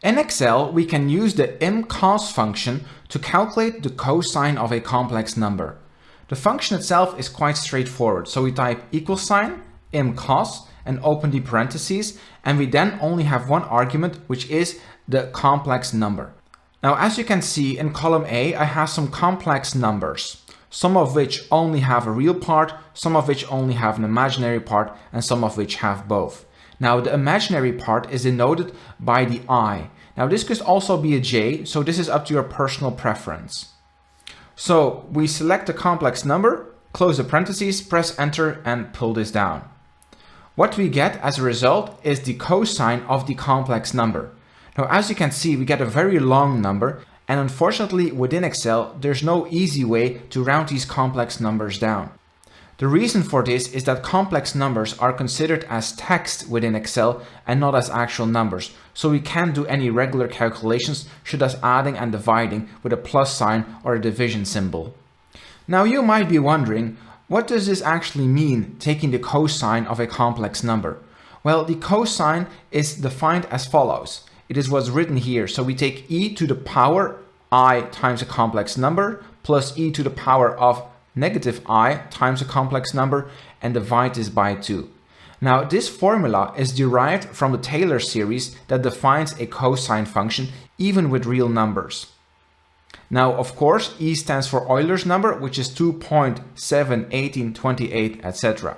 In Excel, we can use the IMCOS function to calculate the cosine of a complex number. The function itself is quite straightforward, so we type equal sign, IMCOS, and open the parentheses, and we then only have one argument, which is the complex number. Now, as you can see in column A, I have some complex numbers, some of which only have a real part, some of which only have an imaginary part, and some of which have both. Now, the imaginary part is denoted by the I. Now, this could also be a J, so this is up to your personal preference. So we select the complex number, close the parentheses, press enter, and pull this down. What we get as a result is the cosine of the complex number. Now, as you can see, we get a very long number, and unfortunately within Excel, there's no easy way to round these complex numbers down. The reason for this is that complex numbers are considered as text within Excel and not as actual numbers, so we can't do any regular calculations such as adding and dividing with a plus sign or a division symbol. Now you might be wondering, what does this actually mean, taking the cosine of a complex number? Well, the cosine is defined as follows. It is what's written here, so we take e to the power I times a complex number plus e to the power of negative I times a complex number and divide this by 2. Now, this formula is derived from the Taylor series that defines a cosine function even with real numbers. Now, of course, E stands for Euler's number, which is 2.7, 18, 28, etc.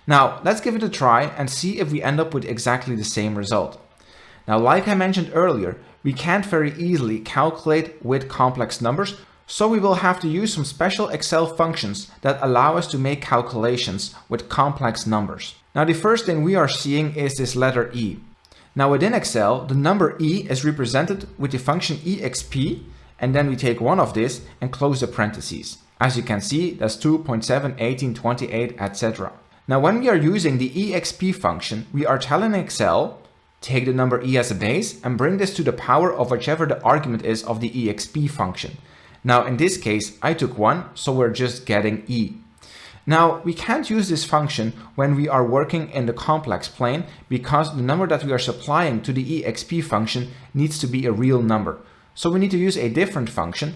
Now, let's give it a try and see if we end up with exactly the same result. Now, like I mentioned earlier, we can't very easily calculate with complex numbers, so we will have to use some special Excel functions that allow us to make calculations with complex numbers. Now, the first thing we are seeing is this letter E. Now, within Excel, the number E is represented with the function exp, and then we take one of this and close the parentheses. As you can see, that's 2.7, 18, 28, etc. Now, when we are using the exp function, we are telling Excel, take the number E as a base and bring this to the power of whichever the argument is of the exp function. Now, in this case, I took 1, so we're just getting E. Now, we can't use this function when we are working in the complex plane because the number that we are supplying to the exp function needs to be a real number. So we need to use a different function.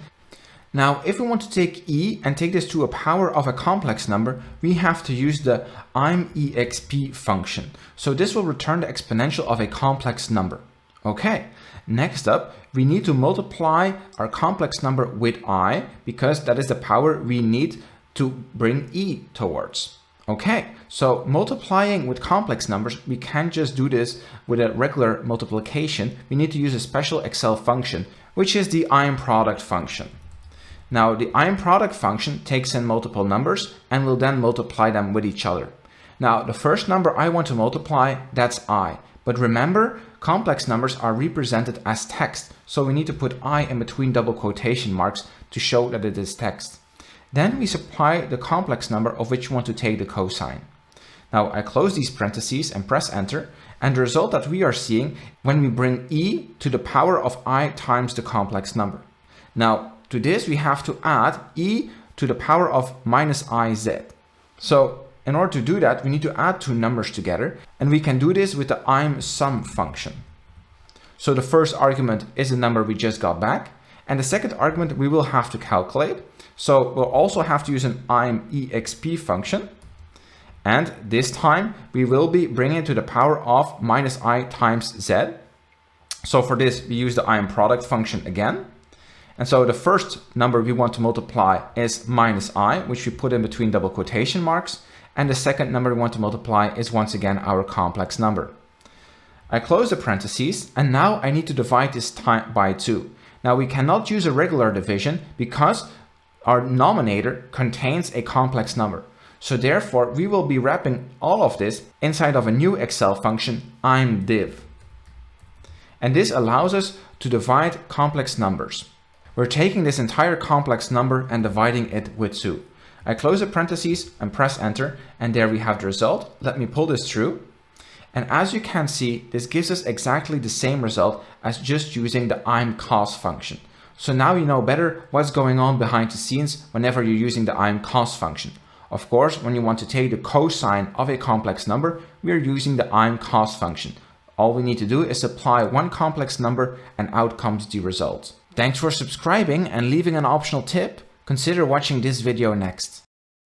Now, if we want to take E and take this to a power of a complex number, we have to use the IMEXP function. So this will return the exponential of a complex number. Okay, next up, we need to multiply our complex number with I because that is the power we need to bring E towards. Okay, so multiplying with complex numbers, we can't just do this with a regular multiplication. We need to use a special Excel function, which is the IMProduct function. Now, the IMProduct function takes in multiple numbers and will then multiply them with each other. Now, the first number I want to multiply, that's I. But remember, complex numbers are represented as text, so we need to put I in between double quotation marks to show that it is text. Then we supply the complex number of which we want to take the cosine. Now, I close these parentheses and press enter, and the result that we are seeing when we bring E to the power of I times the complex number. Now, to this we have to add E to the power of minus IZ. So, in order to do that, we need to add two numbers together, and we can do this with the IMSum function. So the first argument is the number we just got back, and the second argument we will have to calculate. So we'll also have to use an IMEXP function, and this time we will be bringing it to the power of minus I times Z. So for this, we use the IMProduct function again. And so the first number we want to multiply is minus I, which we put in between double quotation marks. And the second number we want to multiply is once again our complex number. I close the parentheses, and now I need to divide this time by 2. Now we cannot use a regular division because our denominator contains a complex number. So therefore, we will be wrapping all of this inside of a new Excel function, IMDiv. And this allows us to divide complex numbers. We're taking this entire complex number and dividing it with 2. I close the parentheses and press enter, and there we have the result. Let me pull this through. And as you can see, this gives us exactly the same result as just using the IMCOS function. So now you know better what's going on behind the scenes whenever you're using the IMCOS function. Of course, when you want to take the cosine of a complex number, we are using the IMCOS function. All we need to do is apply one complex number and out comes the result. Thanks for subscribing, and leaving an optional tip, consider watching this video next.